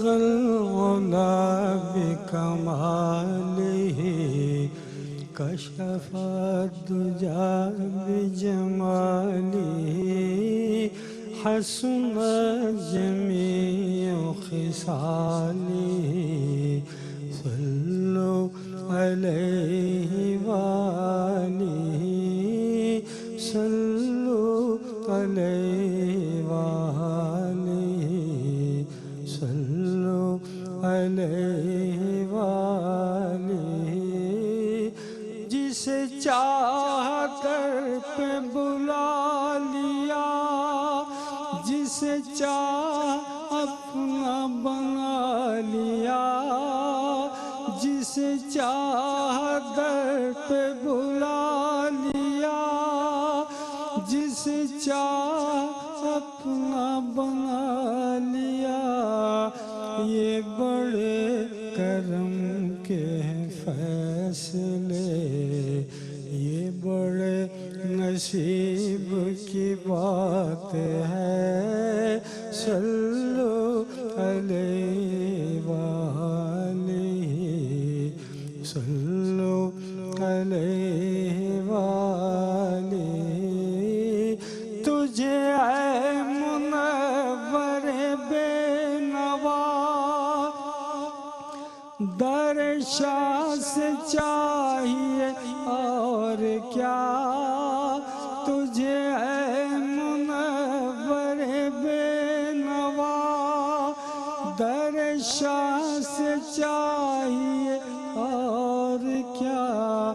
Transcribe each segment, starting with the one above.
العلا بکمالہ کشف الدجا بجمالہ حسنت جمیع خصالہ صلو علیہ وآلہ صلو علیہ وآلہ صلو علیہ وآلہ جسے چاہ کر پہ بلا لیا جسے چاہ اپنا بنا لیا جسے چاہ در پہ بلا لیا جسے چاہ اپنا بنا لیا یہ بڑے کرم کے فیصلے یہ بڑے نصیب کی بات ہے صلو علیہ وآلہ صلو علیہ وآلہ تجھے اے منور بے نوا در شاہ سے چاہیے اور کیا تجھے اے منور بے نوا در شاہ سے چاہیے اور کیا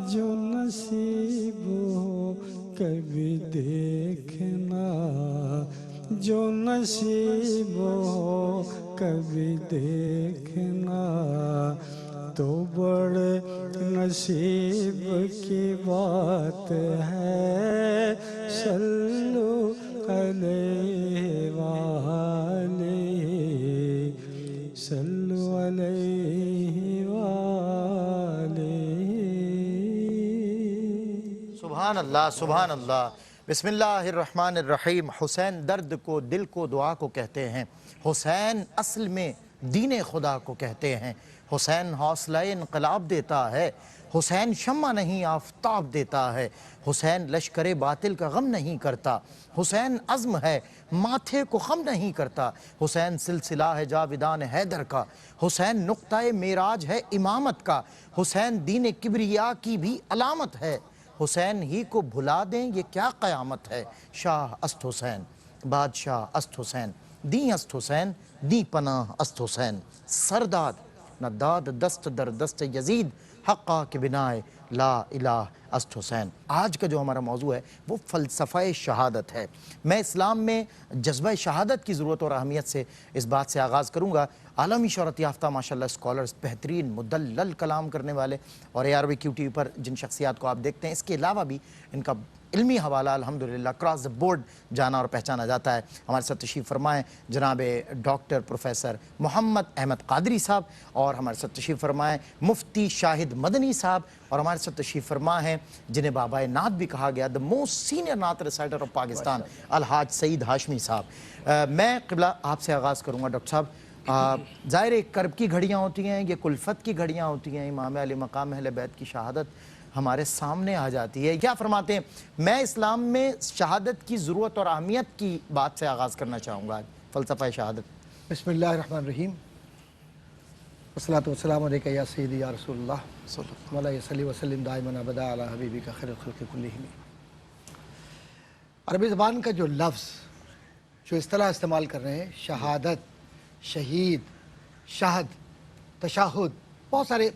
جو نصیب ہو کبھی دیکھنا جو نصیب ہو کبھی دیکھنا تو بڑے نصیب کی بات ہے صلو علیہ وآلہ صلو علیہ وآلہ سبحان اللہ سبحان اللہ بسم اللہ الرحمن الرحیم حسین درد کو دل کو دعا کو کہتے ہیں حسین اصل میں دین خدا کو کہتے ہیں حسین حوصلہ انقلاب دیتا ہے حسین شمع نہیں آفتاب دیتا ہے حسین لشکر باطل کا غم نہیں کرتا حسین عزم ہے ماتھے کو خم نہیں کرتا حسین سلسلہ ہے جاویدان حیدر کا حسین نقطہ معراج ہے امامت کا حسین دین کبریا کی بھی علامت ہے حسین ہی کو بھلا دیں یہ کیا قیامت ہے شاہ است حسین بادشاہ است حسین دی است حسین دی پناہ است حسین سرداد نہ داد دست در دست یزید حقا کے بنائے لا الہ است حسین آج کا جو ہمارا موضوع ہے وہ فلسفہ شہادت ہے میں اسلام میں جذبہ شہادت کی ضرورت اور اہمیت سے اس بات سے آغاز کروں گا عالمی شہرت یافتہ ماشاءاللہ اسکالرز بہترین مدلل کلام کرنے والے اور ARVQ پر جن شخصیات کو آپ دیکھتے ہیں اس کے علاوہ بھی ان کا علمی حوالہ الحمدللہ کراس دا بورڈ جانا اور پہچانا جاتا ہے ہمارے ساتھ تشریف فرمائیں جناب ڈاکٹر پروفیسر محمد احمد قادری صاحب اور ہمارے ساتھ تشریف فرمائیں مفتی شاہد مدنی صاحب اور ہمارے ساتھ تشریف فرما ہیں جنہیں بابائے نعت بھی کہا گیا دا موسٹ سینئر نعت ریسائٹر آف پاکستان الحاج سعید ہاشمی صاحب میں قبلہ آپ سے آغاز کروں گا ڈاکٹر صاحب ظاہر ایک کرب کی گھڑیاں ہوتی ہیں یہ کلفت کی گھڑیاں ہوتی ہیں امام علی مقام اہل بیت کی شہادت ہمارے سامنے آ جاتی ہے کیا فرماتے ہیں میں اسلام میں شہادت کی ضرورت اور اہمیت کی بات سے آغاز کرنا چاہوں گا فلسفہ شہادت بسم اللہ الرحمن الرحیم والصلاة والسلام علیکہ یا سیدی یا رسول اللہ مولا صلی وسلم دائما ابدا علی حبیبک خیر الخلق کلہم عربی زبان کا جو لفظ جو اصطلاح استعمال کر رہے ہیں شہادت شہید شہد تشہد بہت سارے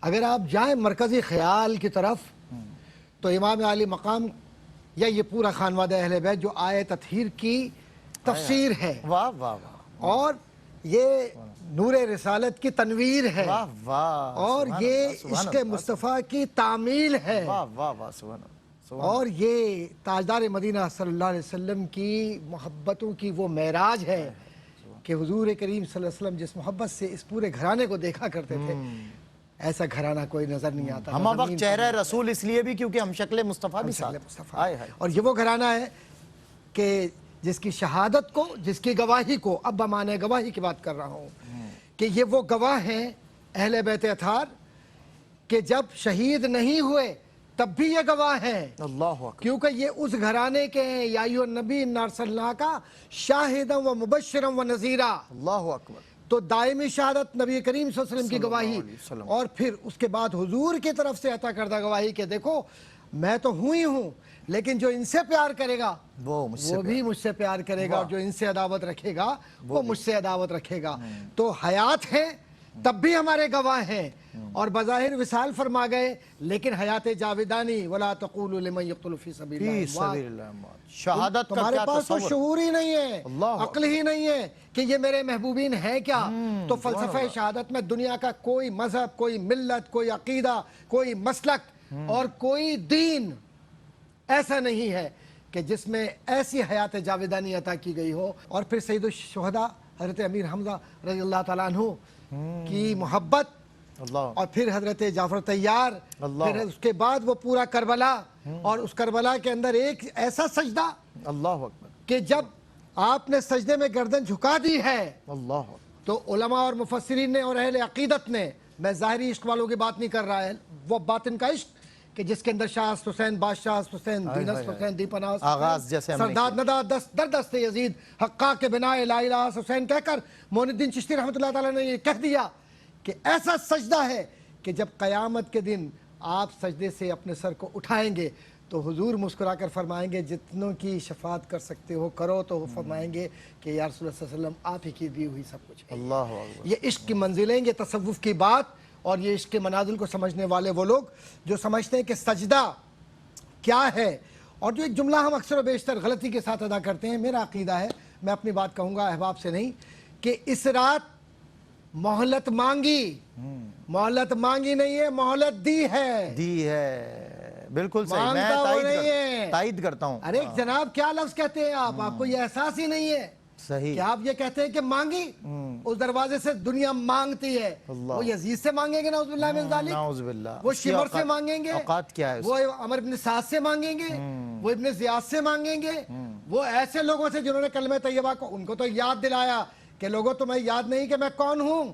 اگر آپ جائیں مرکزی خیال کی طرف تو امام علی مقام یا یہ پورا خانوادہ اہل بیت جو آیت تطہیر کی تفسیر ہے واہ واہ واہ اور یہ نور رسالت کی تنویر ہے واہ واہ اور یہ عشق مصطفیٰ کی تعمیل ہے واہ واہ واہ سبحان اللہ اور یہ تاجدار مدینہ صلی اللہ علیہ وسلم کی محبتوں کی وہ معراج ہے کہ حضور کریم صلی اللہ علیہ وسلم جس محبت سے اس پورے گھرانے کو دیکھا کرتے تھے ایسا گھرانہ کوئی نظر نہیں آتا ہمہ وقت چہرہ رسول اس لیے بھی کیونکہ ہم شکل مصطفیٰ بھی ساتھ اور یہ وہ گھرانہ ہے کہ جس کی شہادت کو، جس کی گواہی کو، اب بمانے گواہی کی بات کر رہا ہوں کہ یہ وہ گواہ ہیں اہل بیت اطہار کہ جب شہید نہیں ہوئے تب بھی یہ گواہ ہیں، اللہ اکبر، کیونکہ یہ اس گھرانے کے ہیں، یا ایھا النبی انا ارسلناک شاہدا و مبشرا و نذیرا، اللہ اکبر، تو دائمی شہادت نبی کریم صلی اللہ علیہ وسلم کی گواہی، اور پھر اس کے بعد حضور کی طرف سے عطا کردہ گواہی کہ دیکھو میں تو ہوں ہی ہوں، لیکن جو ان سے پیار کرے گا وہ مجھ سے وہ بھی مجھ سے پیار کرے گا، اور جو ان سے عداوت رکھے گا وہ مجھ سے عداوت رکھے گا۔ تو حیات ہے تب بھی ہمارے گواہ ہیں، اور بظاہر وصال فرما گئے لیکن حیات جاودانی ولا تقولوا لمن یقتل فی سبیل فی اللہ اموات۔ سبیل اللہ اموات۔ شہادت کا تمہارے کیا پاس تو تصور، شعور ہی نہیں ہے، اللہ عقل ہی نہیں ہے کہ یہ میرے محبوبین ہیں کیا۔ تو فلسفہ شہادت میں دنیا کا کوئی مذہب، کوئی ملت، کوئی عقیدہ، کوئی مسلک اور کوئی دین ایسا نہیں ہے کہ جس میں ایسی حیات جاودانی عطا کی گئی ہو۔ اور پھر سید الشہداء حضرت امیر حمزہ رضی اللہ تعالیٰ عنہ کی محبت، اللہ، اور پھر حضرت جعفر طیار، اللہ، پھر اس کے بعد وہ پورا کربلا، اور اس کربلا کے اندر ایک ایسا سجدہ اللہ اکبر، کہ جب آپ نے سجدے میں گردن جھکا دی ہے اللہ اکبر، تو علماء اور مفسرین نے اور اہل عقیدت نے، میں ظاہری عشق والوں کی بات نہیں کر رہا ہے، وہ باطن کا عشق کہ جس کے اندر شاہ حسن حسین، بادشاہ حسن حسین، دینست حسین، دیپنا حسن آغاز جیسے ہم نے سرداد ندا دست در دست یزید حقا کے بنا لا الہ حسن حسین کہہ کر معین الدین چشتی رحمۃ اللہ تعالیٰ نے یہ کہہ دیا کہ ایسا سجدہ ہے کہ جب قیامت کے دن آپ سجدے سے اپنے سر کو اٹھائیں گے تو حضور مسکرا کر فرمائیں گے جتنوں کی شفاعت کر سکتے ہو کرو، تو وہ فرمائیں گے کہ یا رسول اللہ صلی اللہ علیہ وسلم آپ ہی کی دی ہوئی سب کچھ ہے۔ اللہ اکبر، یہ عشق کی منزلیں، یہ تصوف کی بات، اور یہ عشق کے منازل کو سمجھنے والے وہ لوگ جو سمجھتے ہیں کہ سجدہ کیا ہے، اور جو ایک جملہ ہم اکثر و بیشتر غلطی کے ساتھ ادا کرتے ہیں، میرا عقیدہ ہے، میں اپنی بات کہوں گا احباب سے نہیں، کہ اس رات مہلت مانگی، مہلت مانگی نہیں ہے، مہلت دی ہے، دی ہے، بالکل صحیح، میں مانگتا وہ نہیں ہے۔ تائید کرتا ہوں۔ ارے جناب کیا لفظ کہتے ہیں آپ کو یہ احساس ہی نہیں ہے صحیح، کہ آپ یہ کہتے ہیں کہ مانگی، اس دروازے سے دنیا مانگتی ہے، وہ یزید سے مانگیں گے نعوذ باللہ من ذالک، نعوذ باللہ، وہ اس کی شمر سے اوقات- مانگیں گے، اوقات کیا ہے اس وہ عمر ابن سعد سے مانگیں گے، وہ ابن زیاد سے مانگیں گے، وہ ایسے لوگوں سے جنہوں نے کلمہ طیبہ کو، ان کو تو یاد دلایا کہ لوگوں تمہیں یاد نہیں کہ میں کون ہوں،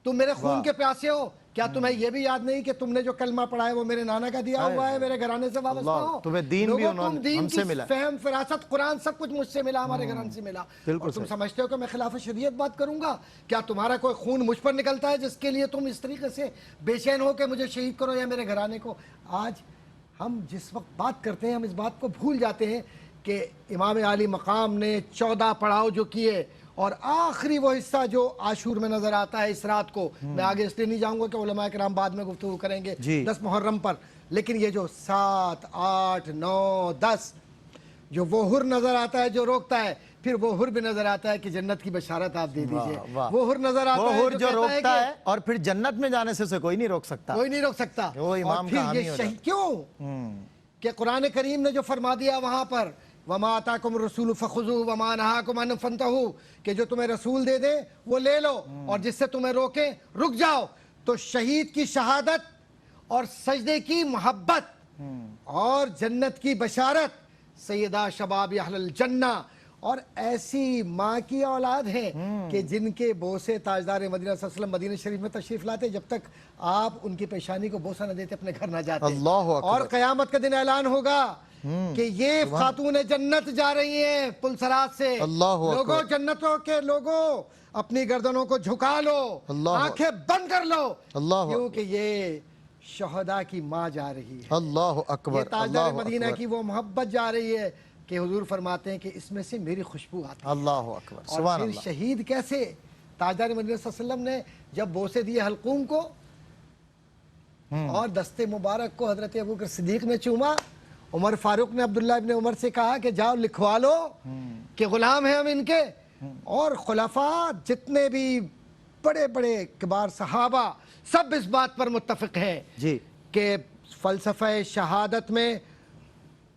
تم میرے خون کے پیاسے ہو، کیا تمہیں یہ بھی یاد نہیں کہ تم نے جو کلمہ پڑھا ہے وہ میرے نانا کا دیا ہوا ہے، میرے گھرانے سے وابستہ اللہ، ہو، تمہیں دین بھی لوگوں انہوں تم نے دین ہم سے کی ملا، فہم، فراست، قرآن سب کچھ مجھ سے ملا، ہمارے گھرانے سے ملا، اور تم سمجھتے ہو کہ میں خلاف شریعت بات کروں گا؟ کیا تمہارا کوئی خون مجھ پر نکلتا ہے جس کے لیے تم اس طریقے سے بے چین ہو کہ مجھے شہید کرو یا میرے گھرانے کو؟ آج ہم جس وقت بات کرتے ہیں ہم اس بات کو بھول جاتے ہیں کہ امام عالی مقام نے 14 پڑاؤ جو کیے، اور آخری وہ حصہ جو عاشور میں نظر آتا ہے اس رات کو، میں آگے اس لیے نہیں جاؤں گا کہ علماء کرام بعد میں گفتگو کریں گے 10 محرم پر، لیکن یہ جو 7، 8، 9، 10 جو وہ حر نظر آتا ہے جو روکتا ہے، پھر وہ حر بھی نظر آتا ہے کہ جنت کی بشارت آپ دے دیجئے، وہ حر نظر آتا ہے جو روکتا ہے اور پھر جنت میں جانے سے کوئی نہیں روک سکتا، کوئی نہیں روک سکتا۔ وہ امام اور کا پھر حامی یہ ہو شہید کیوں کہ قرآن کریم نے جو فرما دیا وہاں پر وَمَا آتَاكُمُ الرَّسُولُ فَخُذُوهُ وَمَا نَهَاكُمْ عَنْهُ فَانْتَهُوا، کہ جو تمہیں رسول دے دے وہ لے لو، اور جس سے تمہیں روکے رک جاؤ۔ تو شہید کی شہادت اور سجدے کی محبت اور جنت کی بشارت، سیدہ شباب اہل الجنہ، اور ایسی ماں کی اولاد ہیں کہ جن کے بوسے تاجدار مدینہ صلی اللہ علیہ وسلم مدینہ شریف میں تشریف لاتے، جب تک آپ ان کی پیشانی کو بوسہ نہ دیتے اپنے گھر نہ جاتے، اللہ اکبر، اور قیامت کے دن اعلان ہوگا کہ یہ خاتون جنت جا رہی ہیں پلسرات سے، اللہ اکبر، لوگوں جنتوں کے لوگوں اپنی گردنوں کو جھکا لو، آنکھیں بند کر لو، کیونکہ یہ شہداء کی ماں جا رہی ہے، اللہ اکبر، یہ تاجدار مدینہ کی وہ محبت جا رہی ہے کہ حضور فرماتے ہیں کہ اس میں سے میری خوشبو آتی ہے۔ اللہ اکبر، اور سبحان پھر اللہ، شہید کیسے؟ تاجدار مدینہ صلی اللہ علیہ وسلم نے جب بوسے دیے حلقوم کو اور دستے مبارک کو حضرت ابوبکر صدیق نے چوما، عمر فاروق نے عبداللہ ابن عمر سے کہا کہ جاؤ لکھوا لو کہ غلام ہیں ہم ان کے، اور خلفاء جتنے بھی بڑے بڑے کبار صحابہ سب اس بات پر متفق ہیں کہ فلسفہ شہادت میں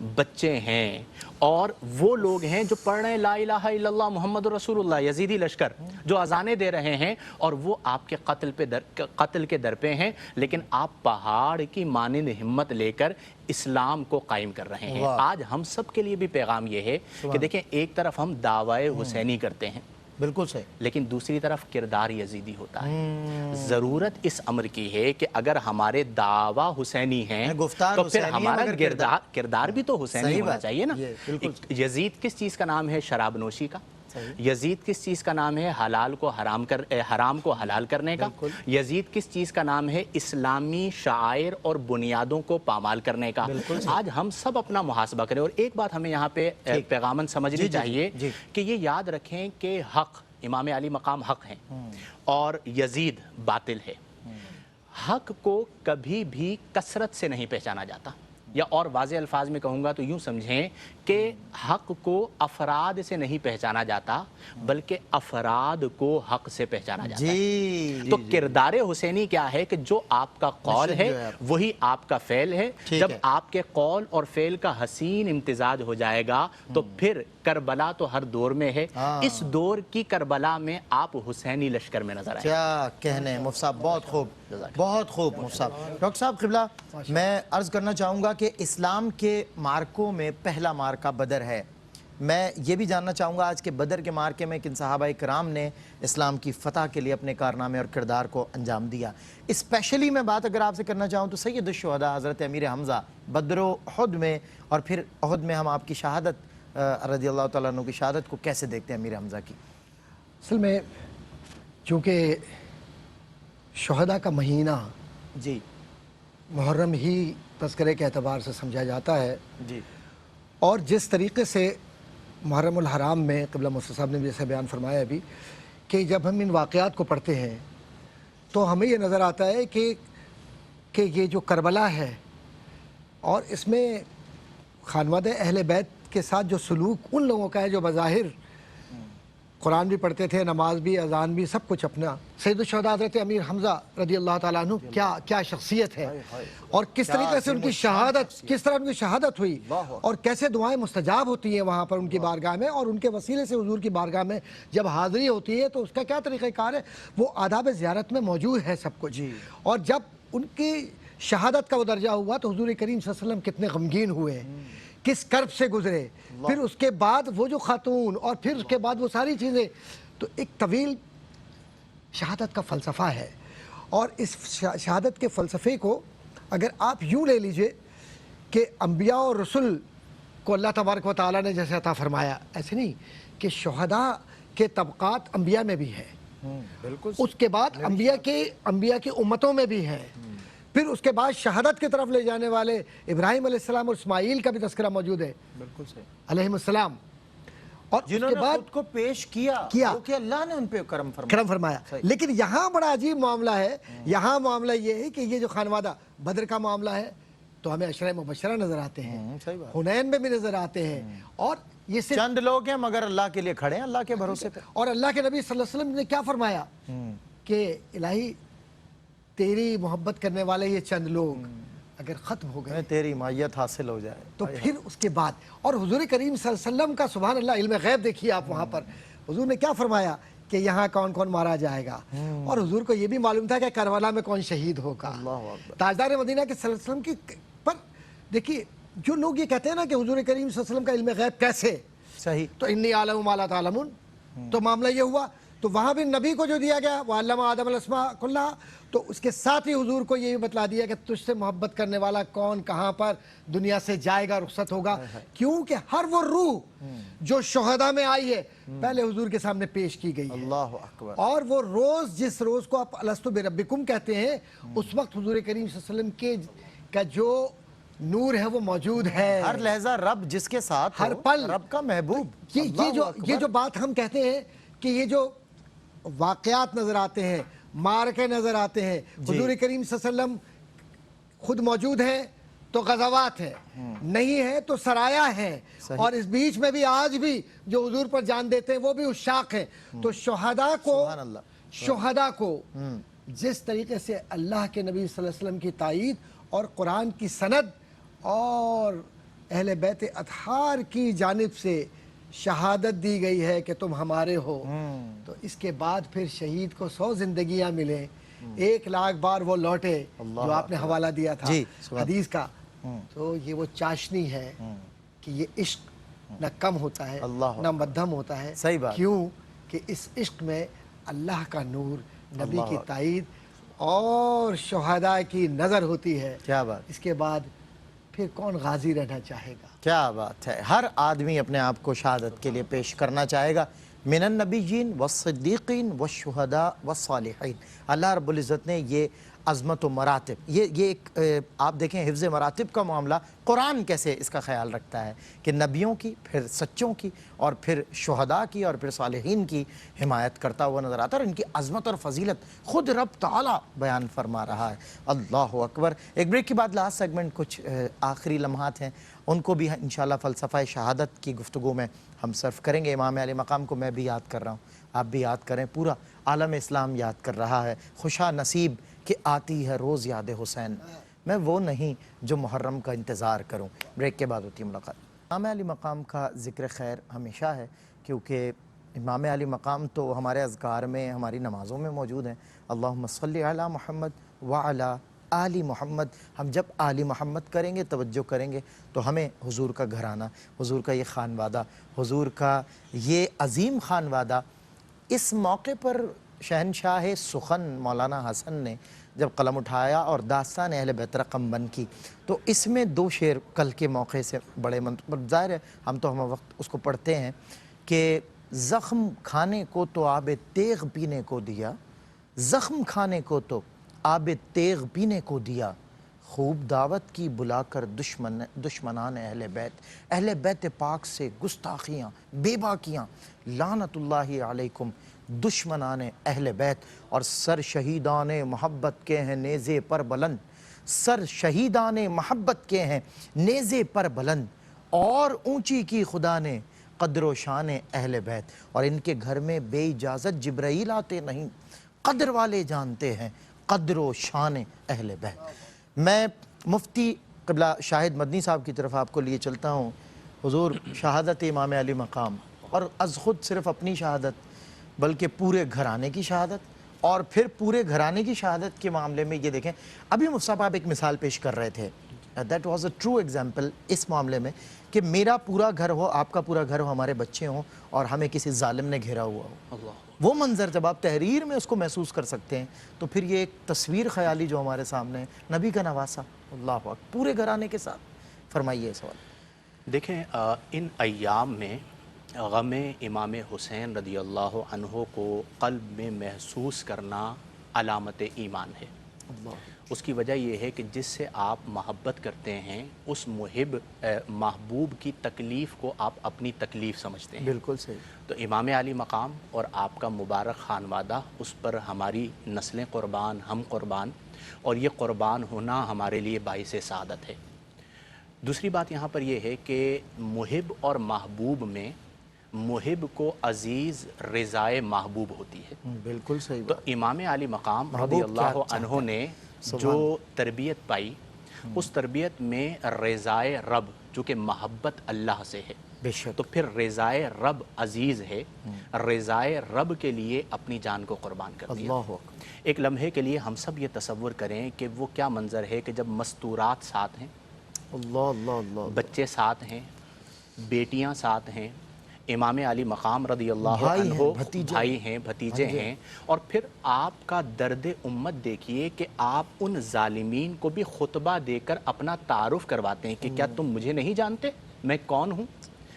بچے ہیں اور وہ لوگ ہیں جو پڑھ رہے ہیں لا الہ الا اللہ محمد رسول اللہ، یزیدی لشکر جو اذانیں دے رہے ہیں اور وہ آپ کے قتل کے در پہ ہیں، لیکن آپ پہاڑ کی مانند ہمت لے کر اسلام کو قائم کر رہے ہیں۔ آج ہم سب کے لیے بھی پیغام یہ ہے کہ دیکھیں، ایک طرف ہم دعوی حسینی کرتے ہیں، بالکل صحیح، لیکن دوسری طرف کردار یزیدی ہوتا ہے۔ ضرورت اس امر کی ہے کہ اگر ہمارے دعویٰ حسینی ہیں گفتار تو پھر حسینی ہے ہمارا مگر کردار بھی تو حسینی ہونا چاہیے نا۔ یزید کس چیز کا نام ہے؟ شراب نوشی کا۔ یزید کس چیز کا نام ہے؟ حرام کو حلال کرنے کا۔ یزید کس چیز کا نام ہے؟ اسلامی شعائر اور بنیادوں کو پامال کرنے کا۔ آج ہم سب اپنا محاسبہ کریں، اور ایک بات ہمیں یہاں پہ پیغامن سمجھنی چاہیے کہ یہ یاد رکھیں کہ حق، امام علی مقام حق ہیں اور یزید باطل ہے۔ حق کو کبھی بھی کثرت سے نہیں پہچانا جاتا، یا اور واضح الفاظ میں کہوں گا تو یوں سمجھیں کہ حق کو افراد سے نہیں پہچانا جاتا بلکہ افراد کو حق سے پہچانا جاتا ہے۔ تو کردار حسینی کیا ہے کہ جو آپ کا قول ہے وہی آپ کا فعل ہے۔ جب آپ کے قول اور فعل کا حسین امتزاج ہو جائے گا تو پھر کربلا تو ہر دور میں ہے، اس دور کی کربلا میں آپ حسینی لشکر میں نظر آئے۔ کیا کہنے مفتی صاحب، بہت خوب، بہت خوب مفتی صاحب۔ ڈاکٹر صاحب قبلہ، میں عرض کرنا چاہوں گا کہ اسلام کے مارکوں میں پہلا مارکہ بدر ہے۔ میں یہ بھی جاننا چاہوں گا آج کے بدر کے مارکے میں کن صحابہ کرام نے اسلام کی فتح کے لیے اپنے کارنامے اور کردار کو انجام دیا۔ اسپیشلی میں بات اگر آپ سے کرنا چاہوں تو سید الشہداء حضرت امیر حمزہ بدر و احد میں، اور پھر احد میں ہم آپ کی شہادت رضی اللہ تعالیٰ عنہ کی شہادت کو کیسے دیکھتے ہیں امیر حمزہ کی؟ اصل میں چونکہ شہداء کا مہینہ جی محرم ہی تذکرے کے اعتبار سے سمجھا جاتا ہے، جی، اور جس طریقے سے محرم الحرام میں قبلہ مفتی صاحب نے بھی جیسے بیان فرمایا ابھی کہ جب ہم ان واقعات کو پڑھتے ہیں تو ہمیں یہ نظر آتا ہے کہ یہ جو کربلا ہے اور اس میں خانوادہ اہل بیت کے ساتھ جو سلوک ان لوگوں کا ہے جو بظاہر قرآن بھی پڑھتے تھے، نماز بھی، اذان بھی، سب کچھ اپنا، سید الشہداء حضرت امیر حمزہ رضی اللہ تعالیٰ عنہ کیا شخصیت ہے، اور کس طریقے سے ان کی شہادت، کس طرح ان کی شہادت ہوئی، اور کیسے دعائیں مستجاب ہوتی ہیں وہاں پر ان کی بارگاہ میں، اور ان کے وسیلے سے حضور کی بارگاہ میں جب حاضری ہوتی ہے تو اس کا کیا طریقہ کار ہے، وہ آداب زیارت میں موجود ہے سب کچھ۔ اور جب ان کی شہادت کا وہ درجہ ہوا تو حضور کریم صلی اللہ علیہ وسلم کتنے غمگین ہوئے، کس کرب سے گزرے، پھر اس کے بعد وہ جو خاتون، اور پھر اس کے بعد وہ ساری چیزیں، تو ایک طویل شہادت کا فلسفہ ہے۔ اور اس شہادت کے فلسفے کو اگر آپ یوں لے لیجئے کہ انبیاء اور رسل کو اللہ تبارک و تعالیٰ نے جیسے عطا فرمایا، ایسے نہیں کہ شہداء کے طبقات انبیاء میں بھی ہیں، اس کے بعد انبیاء کی امتوں میں بھی ہیں، پھر اس کے بعد شہادت کی طرف لے جانے والے ابراہیم علیہ السلام اور اسماعیل کا بھی تذکرہ موجود ہے علیہم السلام، اور اس جنہوں کے نے بعد خود کو پیش کیا کہ اللہ نے ان پہ کرم فرمایا۔ لیکن یہاں بڑا عجیب معاملہ ہے، یہاں معاملہ یہ ہے کہ یہ جو خانوادہ بدر کا معاملہ ہے تو ہمیں عشرہ مبشرہ نظر آتے ہیں، حنین میں بھی نظر آتے ہیں، اور یہ صرف چند لوگ ہیں مگر اللہ کے لیے کھڑے ہیں، اللہ کے بھروسے پہ۔ اور اللہ کے نبی صلی اللہ علیہ وسلم نے کیا فرمایا کہ الہی تیری محبت کرنے والے یہ چند لوگ اگر ختم ہو گئے تیری مائیت حاصل ہو جائے تو پھر اس کے بعد، اور حضور کریم صلی اللہ علیہ وسلم کا سبحان اللہ علم غیب دیکھیے آپ، وہاں پر حضور نے کیا فرمایا کہ یہاں کون کون مارا جائے گا، اور حضور کو یہ بھی معلوم تھا کہ کربلا میں کون شہید ہوگا۔ تاجدار مدینہ کے صلی اللہ علیہ وسلم کی پر دیکھیے جو لوگ یہ کہتے ہیں نا کہ حضور کریم صلی اللہ علیہ وسلم کا علم غیب کیسے، صحیح، تو انی اعلم ما لا تعلمون، تو معاملہ یہ ہوا، تو وہاں بھی نبی کو جو دیا گیا وہ علم آدم الاسماء کلھا، تو اس کے ساتھ ہی حضور کو یہ بھی بتلا دیا کہ تجھ سے محبت کرنے والا کون کہاں پر دنیا سے جائے گا، رخصت ہوگا، کیونکہ ہر وہ روح جو شہداء میں آئی ہے پہلے حضور کے سامنے پیش کی گئی ہے، اللہ اکبر، اور وہ روز جس روز کو آپ الست بربکم کہتے ہیں اس وقت حضور کریم صلی اللہ علیہ وسلم کا جو نور ہے وہ موجود ہے، ہر لحظہ رب جس کے ساتھ ہر پل رب کا محبوب۔ یہ جو بات ہم کہتے ہیں کہ یہ جو واقعات نظر آتے ہیں، معرکے نظر آتے ہیں، حضور کریم صلی اللہ علیہ وسلم خود موجود ہیں تو غزوات ہیں، نہیں ہے تو سرایا ہیں، اور اس بیچ میں بھی آج بھی جو حضور پر جان دیتے ہیں وہ بھی عشاق ہیں۔ تو شہداء کو جس طریقے سے اللہ کے نبی صلی اللہ علیہ وسلم کی تائید اور قرآن کی سند اور اہل بیت اطہار کی جانب سے شہادت دی گئی ہے کہ تم ہمارے ہو، تو اس کے بعد پھر شہید کو 100 زندگیاں ملیں، 1,00,000 بار وہ لوٹے جو آپ نے حوالہ دیا تھا جی، سبحان حدیث کا، تو یہ وہ چاشنی ہے کہ یہ عشق نہ کم ہوتا ہے اللہ نہ مدھم ہوتا ہے. صحیح بات. کیوں کہ اس عشق میں اللہ کا نور، نبی اللہ کی تائید اور شہداء کی نظر ہوتی ہے. کیا بات. اس کے بعد پھر کون غازی رہنا چاہے گا؟ کیا بات ہے. ہر آدمی اپنے آپ کو شہادت کے لیے پیش کرنا چاہے گا. من النبیین والصدیقین والشہداء والصالحین. اللہ رب العزت نے یہ عظمت و مراتب، یہ ایک آپ دیکھیں حفظ مراتب کا معاملہ قرآن کیسے اس کا خیال رکھتا ہے کہ نبیوں کی، پھر سچوں کی، اور پھر شہداء کی، اور پھر صالحین کی حمایت کرتا ہوا نظر آتا ہے، اور ان کی عظمت اور فضیلت خود رب تعالیٰ بیان فرما رہا ہے. اللہ اکبر. ایک بریک کے بعد لاسٹ سیگمنٹ کچھ آخری لمحات ہیں، ان کو بھی انشاءاللہ فلسفہ شہادت کی گفتگو میں ہم صرف کریں گے. امام علی مقام کو میں بھی یاد کر رہا ہوں، آپ بھی یاد کریں، پورا عالم اسلام یاد کر رہا ہے. خوشا نصیب کہ آتی ہے روز یاد حسین، میں وہ نہیں جو محرم کا انتظار کروں. بریک کے بعد ہوتی ہے ملاقات. امام علی مقام کا ذکر خیر ہمیشہ ہے، کیونکہ امام علی مقام تو ہمارے اذکار میں، ہماری نمازوں میں موجود ہیں. اللہم صلی علی محمد وعلی آل محمد. ہم جب آل محمد کریں گے، توجہ کریں گے، تو ہمیں حضور کا گھرانہ، حضور کا یہ خانوادہ، حضور کا یہ عظیم خانوادہ، اس موقع پر شہنشاہ سخن مولانا حسن نے جب قلم اٹھایا اور داستان اہل بیت رقم بند کی، تو اس میں 2 شعر کل کے موقع سے بڑے ظاہر ہے ہم تو ہم وقت اس کو پڑھتے ہیں کہ زخم کھانے کو تو آب تیغ پینے کو دیا، زخم کھانے کو تو آب تیغ پینے کو دیا، خوب دعوت کی بلا کر دشمنان اہل بیت پاک سے گستاخیاں بے باکیاں، لعنت اللہ علیکم دشمنان اہل بیت. اور سر شہیدان محبت کے ہیں نیزے پر بلند، سر شہیدان محبت کے ہیں نیزے پر بلند، اور اونچی کی خدا نے قدر و شان اہل بیت. اور ان کے گھر میں بے اجازت جبرائیل آتے نہیں، قدر والے جانتے ہیں قدر و شان اہل بیت. میں مفتی قبلہ شاہد مدنی صاحب کی طرف آپ کو لیے چلتا ہوں. حضور شہادت امام علی مقام، اور از خود صرف اپنی شہادت بلکہ پورے گھرانے کی شہادت، اور پھر پورے گھرانے کی شہادت کے معاملے میں یہ دیکھیں، ابھی مفتی صاحب آپ ایک مثال پیش کر رہے تھے، that was a true example اس معاملے میں، کہ میرا پورا گھر ہو، آپ کا پورا گھر ہو، ہمارے بچے ہوں، اور ہمیں کسی ظالم نے گھیرا ہوا ہو. وہ منظر جب آپ تحریر میں اس کو محسوس کر سکتے ہیں، تو پھر یہ ایک تصویر خیالی جو ہمارے سامنے ہے، نبی کا نواسا، اللہ اکبر، پورے گھرانے کے ساتھ. فرمائیے سوال. دیکھیں ان ایام میں غم امام حسین رضی اللہ عنہ کو قلب میں محسوس کرنا علامت ایمان ہے. اس کی وجہ یہ ہے کہ جس سے آپ محبت کرتے ہیں، اس محبوب کی تکلیف کو آپ اپنی تکلیف سمجھتے ہیں. بالکل صحیح. تو امام علی مقام اور آپ کا مبارک خانوادہ، اس پر ہماری نسلیں قربان، ہم قربان، اور یہ قربان ہونا ہمارے لیے باعث سعادت ہے. دوسری بات یہاں پر یہ ہے کہ محب اور محبوب میں محب کو عزیز رضائے محبوب ہوتی ہے. بالکل صحیح. تو امام علی مقام رضی اللہ عنہ نے جو تربیت پائی، اس تربیت میں رضائے رب، جو کہ محبت اللہ سے ہے، بے شک، تو پھر رضائے رب عزیز ہے، رضائے رب کے لیے اپنی جان کو قربان کر دیا. اللہ اکبر. ایک لمحے کے لیے ہم سب یہ تصور کریں کہ وہ کیا منظر ہے کہ جب مستورات ساتھ ہیں، اللہ اللہ اللہ، بچے ساتھ ہیں، بیٹیاں ساتھ ہیں، امام علی مقام رضی اللہ بھائی ہیں، عنہ بھتیجے بھائی ہیں، بھتیجے ہیں، اور پھر آپ کا درد امت دیکھیے کہ آپ ان ظالمین کو بھی خطبہ دے کر اپنا تعارف کرواتے ہیں کہ کیا تم مجھے نہیں جانتے، میں کون ہوں،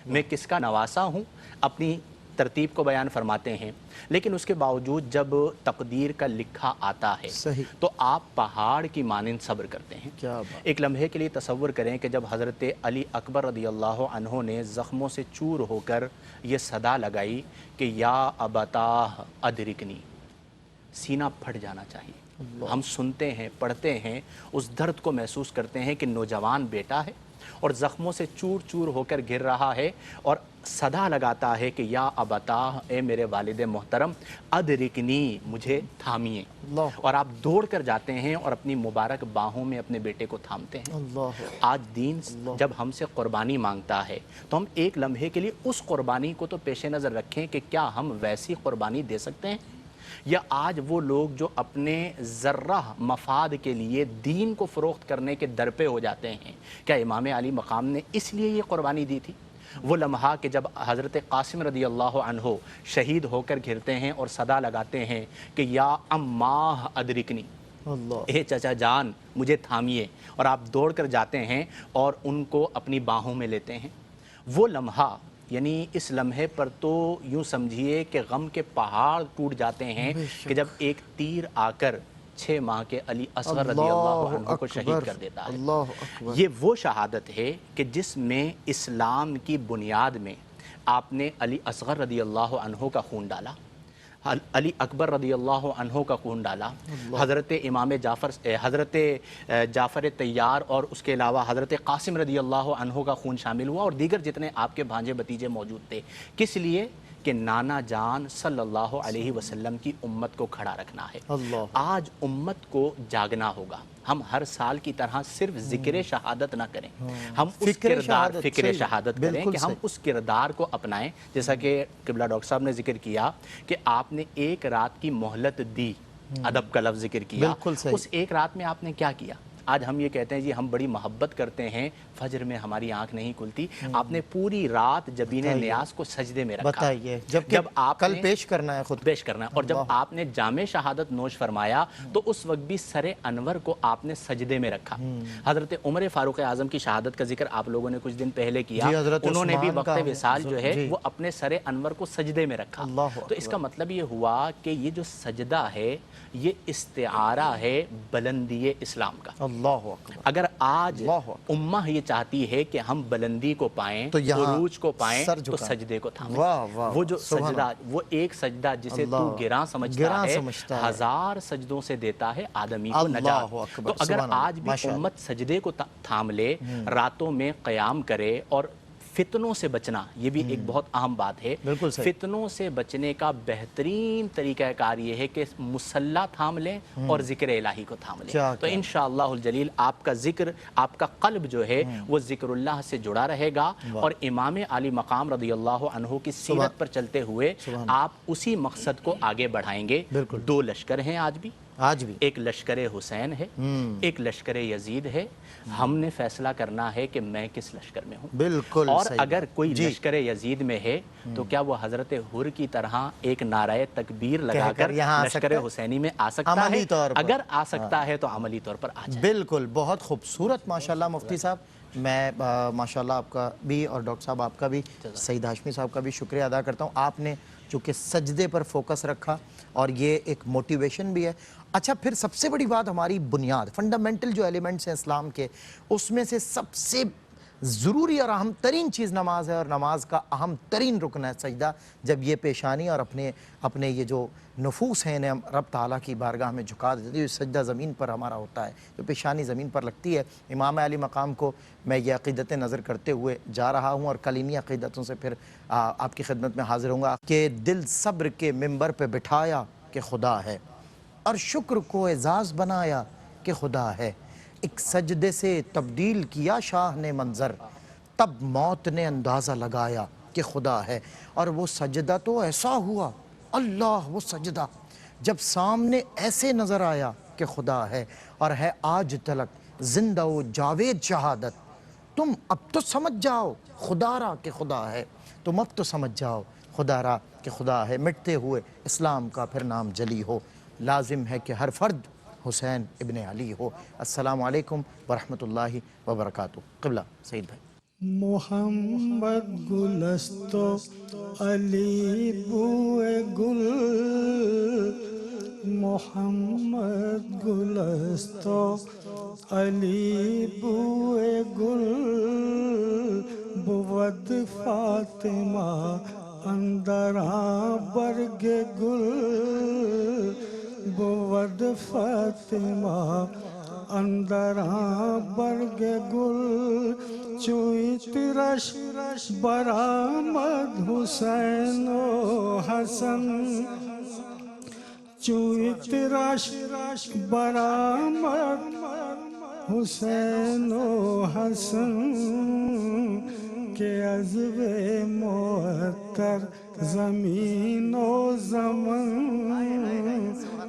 میں کس کا نواسا ہوں، اپنی ترتیب کو بیان فرماتے ہیں. لیکن اس کے باوجود جب تقدیر کا لکھا آتا ہے صحیح، تو آپ پہاڑ کی مانند صبر کرتے ہیں. کیا بات. ایک لمحے کے لیے تصور کریں کہ جب حضرت علی اکبر رضی اللہ عنہ نے زخموں سے چور ہو کر یہ صدا لگائی کہ یا ابتاہ ادرکنی، سینہ پھٹ جانا چاہیے. ہم سنتے ہیں، پڑھتے ہیں، اس درد کو محسوس کرتے ہیں کہ نوجوان بیٹا ہے اور زخموں سے چور چور ہو کر گر رہا ہے اور صدا لگاتا ہے کہ یا ابتا، اے میرے والد محترم، ادرکنی، مجھے تھامیے، اور آپ دوڑ کر جاتے ہیں اور اپنی مبارک باہوں میں اپنے بیٹے کو تھامتے ہیں۔ آج دین جب ہم سے قربانی مانگتا ہے تو ہم ایک لمحے کے لیے اس قربانی کو تو پیش نظر رکھیں کہ کیا ہم ویسی قربانی دے سکتے ہیں، یا آج وہ لوگ جو اپنے ذرہ مفاد کے لیے دین کو فروخت کرنے کے در پہ ہو جاتے ہیں، کیا امام علی مقام نے اس لیے یہ قربانی دی تھی؟ وہ لمحہ کہ جب حضرت قاسم رضی اللہ عنہ شہید ہو کر گھرتے ہیں اور صدا لگاتے ہیں کہ یا اماہ ادرکنی، اے چچا جان مجھے تھامیے، اور آپ دوڑ کر جاتے ہیں اور ان کو اپنی باہوں میں لیتے ہیں، وہ لمحہ، یعنی اس لمحے پر تو یوں سمجھیے کہ غم کے پہاڑ ٹوٹ جاتے ہیں کہ جب ایک تیر آ کر 6 ماہ کے علی اصغر رضی اللہ عنہ کو شہید کر دیتا ہے۔ یہ وہ شہادت ہے کہ جس میں اسلام کی بنیاد میں آپ نے علی اصغر رضی اللہ عنہ کا خون ڈالا، علی اکبر رضی اللہ عنہ کا خون ڈالا، حضرت امام حضرت جعفر طیار اور اس کے علاوہ حضرت قاسم رضی اللہ عنہ کا خون شامل ہوا، اور دیگر جتنے آپ کے بھانجے بتیجے موجود تھے۔ کس لیے؟ کہ نانا جان صلی اللہ علیہ وسلم کی امت کو کھڑا رکھنا ہے۔ آج امت کو جاگنا ہوگا۔ ہم ہر سال کی طرح صرف ذکر شہادت نہ کریں، ہم اس کردار فکر شہادت کریں کہ ہم اس کردار کو اپنائیں، جیسا کہ قبلہ ڈاکٹر صاحب نے ذکر کیا کہ آپ نے ایک رات کی مہلت دی، ادب کا لفظ ذکر کیا، اس ایک رات میں آپ نے کیا کیا؟ آج ہم یہ کہتے ہیں جی ہم بڑی محبت کرتے ہیں، فجر میں ہماری آنکھ نہیں کھلتی، آپ نے پوری رات جبین نیاز کو سجدے میں رکھا، بتائیے جب آپ کل پیش کرنا ہے، خود پیش کرنا ہے، اور جب آپ نے جام شہادت نوش فرمایا تو اس وقت بھی سر انور کو آپ نے سجدے میں رکھا۔ حضرت عمر فاروق اعظم کی شہادت کا ذکر آپ لوگوں نے کچھ دن پہلے کیا، انہوں نے بھی وقت وصال جو ہے وہ اپنے سر انور کو سجدے میں رکھا۔ تو اس کا مطلب یہ ہوا کہ یہ جو سجدہ ہے یہ استعارہ ہے بلندی اسلام کا۔ اگر آج امہ یہ چاہتی ہے کہ ہم بلندی کو پائیں، عروج کو پائیں، تو سجدے کو تھامیں۔ وہ جو سجدہ، وہ ایک سجدہ جسے تو گراں سمجھتا ہے، 1000 سجدوں سے دیتا ہے آدمی کو نجات۔ تو اگر آج بھی امت سجدے کو تھام لے، راتوں میں قیام کرے، اور فتنوں سے بچنا یہ بھی ایک بہت اہم بات ہے۔ فتنوں سے بچنے کا بہترین طریقہ کار یہ ہے کہ مصلی تھام لیں اور ذکر الہی کو تھام لیں، تو انشاءاللہ الجلیل آپ کا ذکر، آپ کا قلب جو ہے وہ ذکر اللہ سے جڑا رہے گا، اور امام علی مقام رضی اللہ عنہ کی سیرت پر چلتے ہوئے آپ اسی مقصد کو آگے بڑھائیں گے۔ 2 لشکر ہیں آج بھی، ایک لشکر حسین ہے، ایک لشکر یزید ہے۔ ہم نے فیصلہ کرنا ہے کہ میں کس لشکر میں ہوں۔ بالکل، اور اگر کوئی لشکر یزید میں ہے تو کیا وہ حضرت حر کی طرح ایک نعرہ تکبیر لگا کر لشکر حسینی میں آ سکتا ہے؟ اگر آ سکتا ہے تو عملی طور پر آ جائے۔ بالکل، بہت خوبصورت ماشاءاللہ مفتی صاحب۔ میں ماشاءاللہ آپ کا بھی اور ڈاکٹر صاحب آپ کا بھی، سعید ہاشمی صاحب کا بھی شکریہ ادا کرتا ہوں۔ آپ نے چونکہ سجدے پر فوکس رکھا اور یہ ایک موٹیویشن بھی ہے۔ اچھا، پھر سب سے بڑی بات، ہماری بنیاد، فنڈامنٹل جو ایلیمنٹس ہیں اسلام کے، اس میں سے سب سے ضروری اور اہم ترین چیز نماز ہے، اور نماز کا اہم ترین رکن ہے سجدہ۔ جب یہ پیشانی اور اپنے یہ جو نفوس ہیں انہیں رب تعالیٰ کی بارگاہ میں جھکا دیتے ہیں، سجدہ زمین پر ہمارا ہوتا ہے، جو پیشانی زمین پر لگتی ہے۔ امام علی مقام کو میں یہ عقیدت نظر کرتے ہوئے جا رہا ہوں، اور کل انہی عقیدتوں سے پھر آپ کی خدمت میں حاضر ہوں گا کہ دل صبر کے منبر پہ بٹھایا کہ خدا ہے، اور شکر کو اعزاز بنایا کہ خدا ہے، ایک سجدے سے تبدیل کیا شاہ نے منظر، تب موت نے اندازہ لگایا کہ خدا ہے۔ اور وہ سجدہ تو ایسا ہوا، اللہ، وہ سجدہ جب سامنے ایسے نظر آیا کہ خدا ہے، اور ہے آج تلک زندہ و جاوید شہادت، تم اب تو سمجھ جاؤ خدا را کہ خدا ہے، تم اب تو سمجھ جاؤ خدا را کہ خدا ہے۔ مٹتے ہوئے اسلام کا پھر نام جلی ہو، لازم ہے کہ ہر فرد حسین ابن علی ہو۔ السلام علیکم ورحمۃ اللہ وبرکاتہ۔ قبلہ سعید بھائی۔ محمد گلستو علی بوئے گل، محمد گلستو علی بوئے گل، بود فاطمہ اندراں برگ گل، بود فاطمہ اندراں برگ گل چوئی ترش برآمد حسین و حسن چوئی ترش برآمد حسین و حسن کے عزو معطر زمین و زمن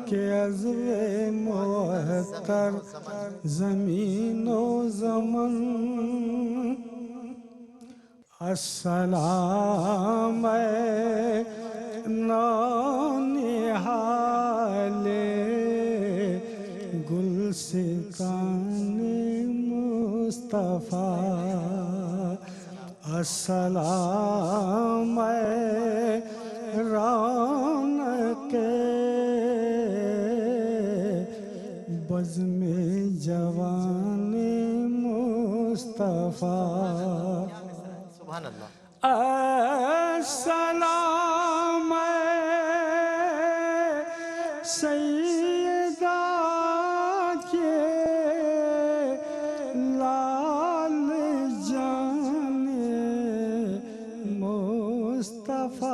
کے عزو معطر زمین و زمن السلام نونہال گلستان مصطفیٰ السلام رونق بزم جوان مصطفیٰ سبحان اللہ السلام سیدہ کے لال جان مصطفیٰ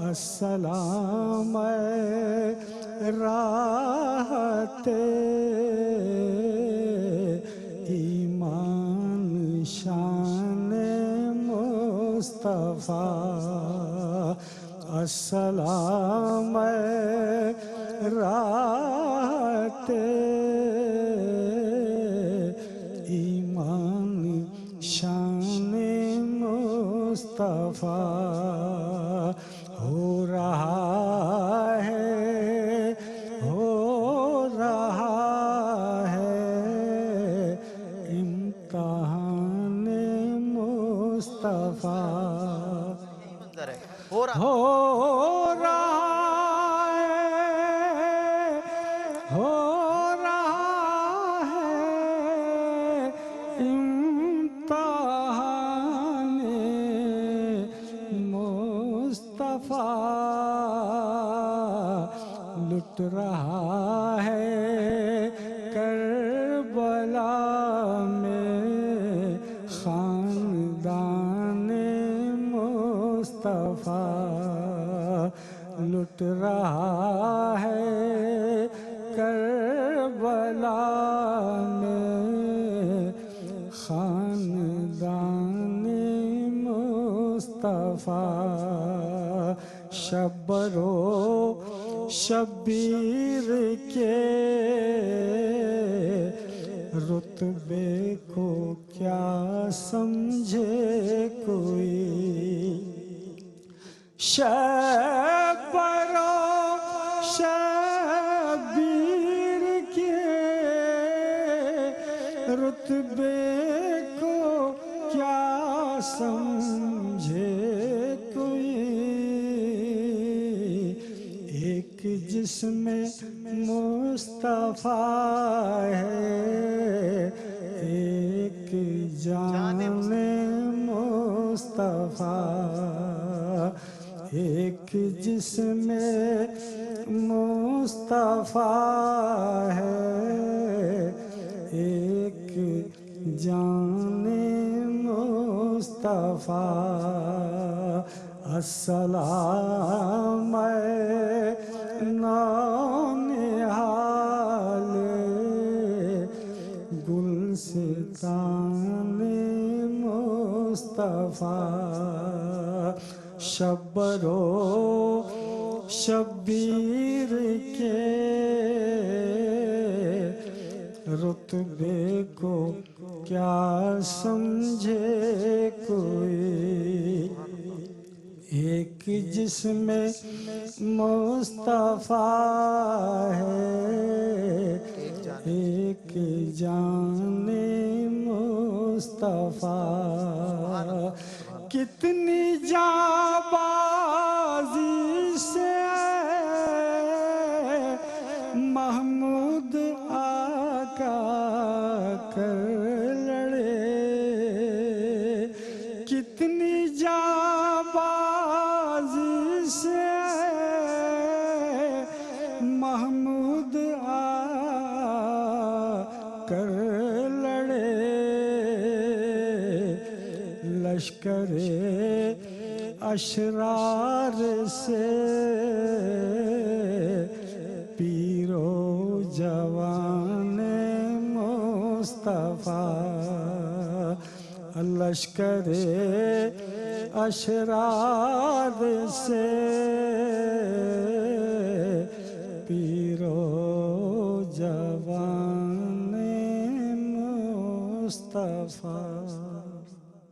السلام راحت ایمان شان مصطفیٰ السلام راحت ایمان شان مصطفیٰ ہو رہا ہے امتحان مصطفیٰ ہو رہا ہے امتحان مصطفیٰ لٹ رہا ہے کربلا میں خاندان مصطفیٰ لٹ رہا ہے کربلا میں خاندان مصطفیٰ شبرو شبیر کے رتبے کو کیا سمجھے کوئی شبرو شبیر کے رتبے کو کیا سمجھے کوئی ایک جسم مصطفیٰ ہے ایک جان مصطفیٰ ایک جسم مصطفیٰ ہے ایک جان مصطفیٰ السلام نونہال گلستان مصطفیٰ شبرو شبیر کے رتبے کو کیا سمجھے کوئی ایک جسم مصطفیٰ ہے ایک جان مصطفیٰ کتنی جانبازی سے محمود آقا کر لڑے کتنی جانبازی سے محمود آقا کر لڑے لشکر اشرار سے پیرو جوان مصطفیٰ لشکر اشرار سے پیرو جوان مصطفیٰ